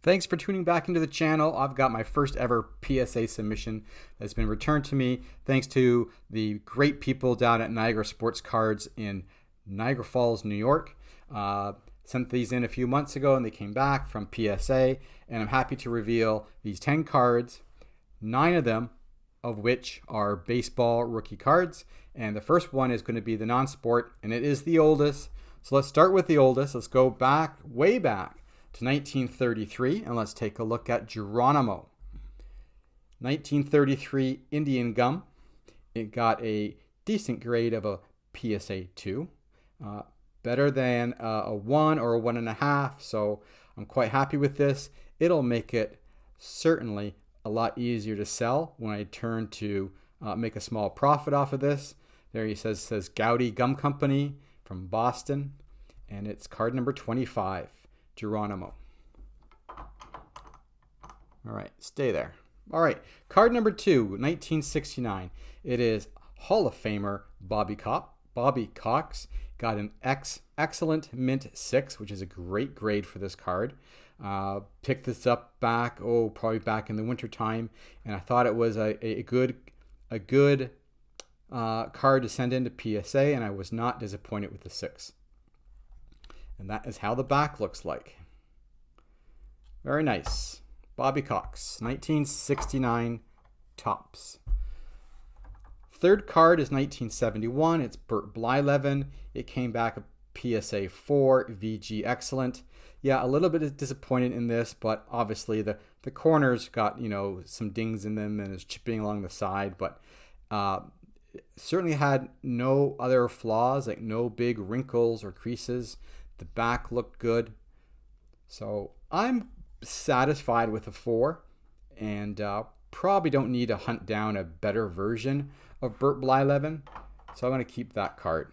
Thanks for tuning back into the channel. I've got my first ever PSA submission that's been returned to me thanks to the great people down at Niagara Sports Cards in Niagara Falls, New York. Sent these in a few months ago and they came back from PSA, and I'm happy to reveal these 10 cards, 9 of them of which are baseball rookie cards. And the first one is going to be the non-sport, and it is the oldest. So let's start with the oldest. Let's go back, way back to 1933, and let's take a look at Geronimo. 1933 Indian Gum. It got a decent grade of a PSA 2. Better than a 1 or a 1.5, so I'm quite happy with this. It'll make it certainly a lot easier to sell when I turn to make a small profit off of this. There he says Gowdy Gum Company from Boston, and it's card number 25. Geronimo. All right, stay there. All right, card number 2, 1969. It is Hall of Famer Bobby Cox. Got an excellent mint 6, which is a great grade for this card. Picked this up probably back in the winter time, and I thought it was a good card to send into PSA, and I was not disappointed with the 6. And that is how the back looks like. Very nice. Bobby Cox, 1969 Topps. Third card is 1971. It's Bert Blyleven. It came back a PSA 4, VG Excellent. Yeah, a little bit disappointed in this, but obviously the corners got, some dings in them and is chipping along the side, but certainly had no other flaws, like no big wrinkles or creases. The back looked good. So I'm satisfied with a 4, and probably don't need to hunt down a better version of Bert Blyleven. So I'm going to keep that card.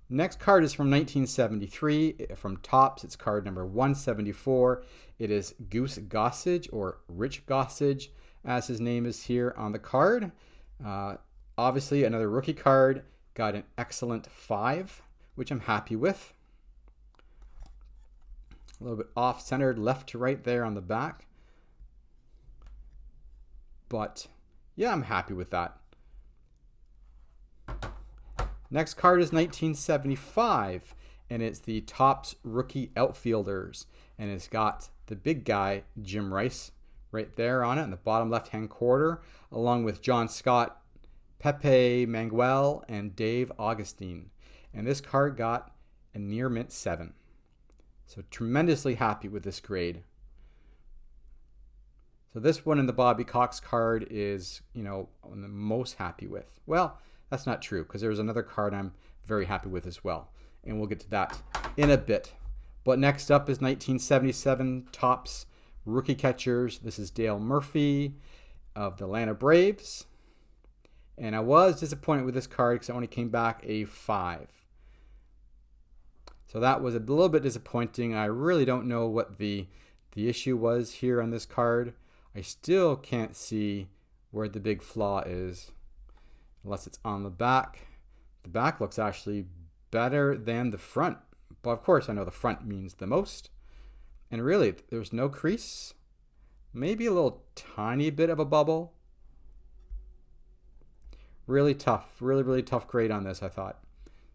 Next card is from 1973 from Topps. It's card number 174. It is Goose Gossage, or Rich Gossage, as his name is here on the card. Obviously another rookie card. Got an excellent 5, which I'm happy with. A little bit off-centered left to right there on the back. But yeah, I'm happy with that. Next card is 1975, and it's the Topps Rookie Outfielders. And it's got the big guy, Jim Rice, right there on it in the bottom left-hand quarter, along with John Scott, Pepe Manguel, and Dave Augustine. And this card got a near mint 7. So tremendously happy with this grade. So this one in the Bobby Cox card is, I'm the most happy with. Well, that's not true, because there's another card I'm very happy with as well. And we'll get to that in a bit. But next up is 1977 Topps Rookie Catchers. This is Dale Murphy of the Atlanta Braves. And I was disappointed with this card because it only came back a 5. So that was a little bit disappointing. I really don't know what the issue was here on this card. I still can't see where the big flaw is, unless it's on the back. The back looks actually better than the front. But of course, I know the front means the most. And really, there's no crease. Maybe a little tiny bit of a bubble. Really tough, really tough grade on this, I thought.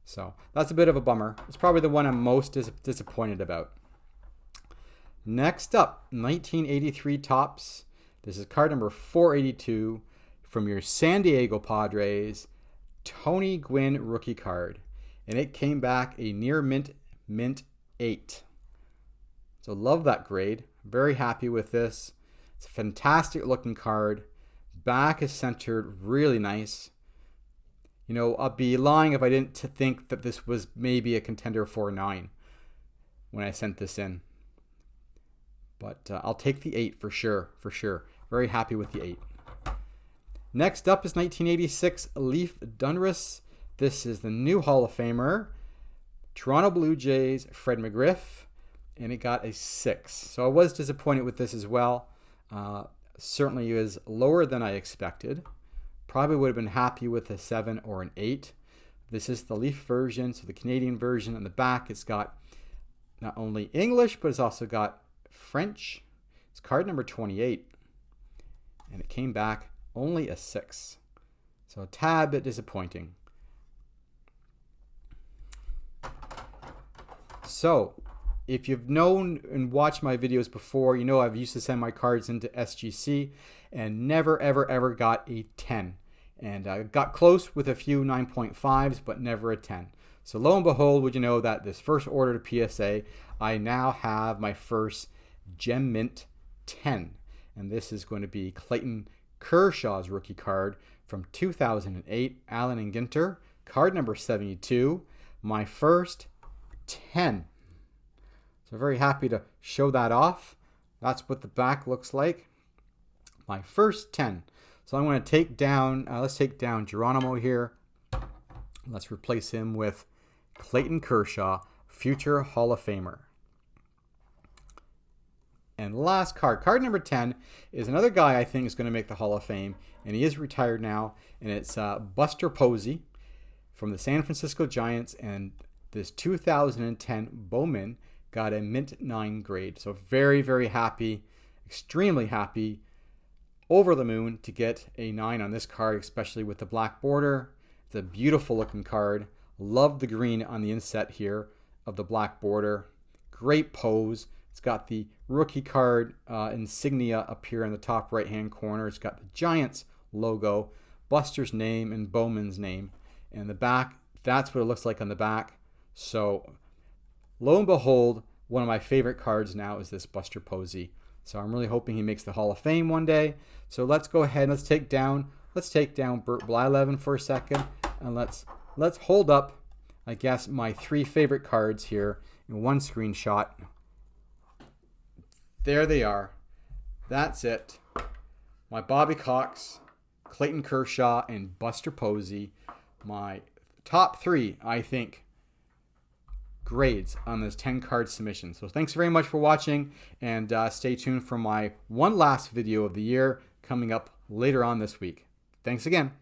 So that's a bit of a bummer. It's probably the one I'm most disappointed about. Next up, 1983 Topps. This is card number 482 from your San Diego Padres, Tony Gwynn rookie card. And it came back a near mint 8. So love that grade. Very happy with this. It's a fantastic looking card. Back is centered really nice. I'd be lying if I didn't think that this was maybe a contender for 9 when I sent this in. But I'll take the 8 for sure. Very happy with the 8. Next up is 1986 Leaf Dunris. This is the new Hall of Famer, Toronto Blue Jays, Fred McGriff, and it got a 6. So I was disappointed with this as well. Certainly is lower than I expected. Probably would have been happy with a 7 or an 8. This is the Leaf version, so the Canadian version. On the back, it's got not only English, but it's also got French. It's card number 28. And it came back only a 6. So a tad bit disappointing. So, if you've known and watched my videos before, you know I've used to send my cards into SGC and never, ever, ever got a 10. And I got close with a few 9.5s, but never a 10. So lo and behold, would you know that this first order to PSA, I now have my first Gem Mint 10. And this is going to be Clayton Kershaw's rookie card from 2008, Allen and Ginter, card number 72, my first 10. So very happy to show that off. That's what the back looks like. My first 10. So I'm going to take down, let's take down Geronimo here. Let's replace him with Clayton Kershaw, future Hall of Famer. And last card, card number 10, is another guy I think is going to make the Hall of Fame, and he is retired now, and it's Buster Posey from the San Francisco Giants, and this 2010 Bowman got a mint 9 grade. So very, very happy, extremely happy, over the moon to get a 9 on this card, especially with the black border. It's a beautiful looking card. Love the green on the inset here of the black border. Great pose. It's got the rookie card insignia up here in the top right hand corner. It's got the Giants logo, Buster's name, and Bowman's name. And the back, that's what it looks like on the back. So lo and behold, one of my favorite cards now is this Buster Posey. So I'm really hoping he makes the Hall of Fame one day. So let's go ahead and let's take down Bert Blyleven for a second, and let's hold up, I guess, my 3 favorite cards here in one screenshot. There they are. That's it. My Bobby Cox, Clayton Kershaw, and Buster Posey. My top 3, I think, grades on this 10 card submission. So thanks very much for watching, and stay tuned for my one last video of the year coming up later on this week. Thanks again.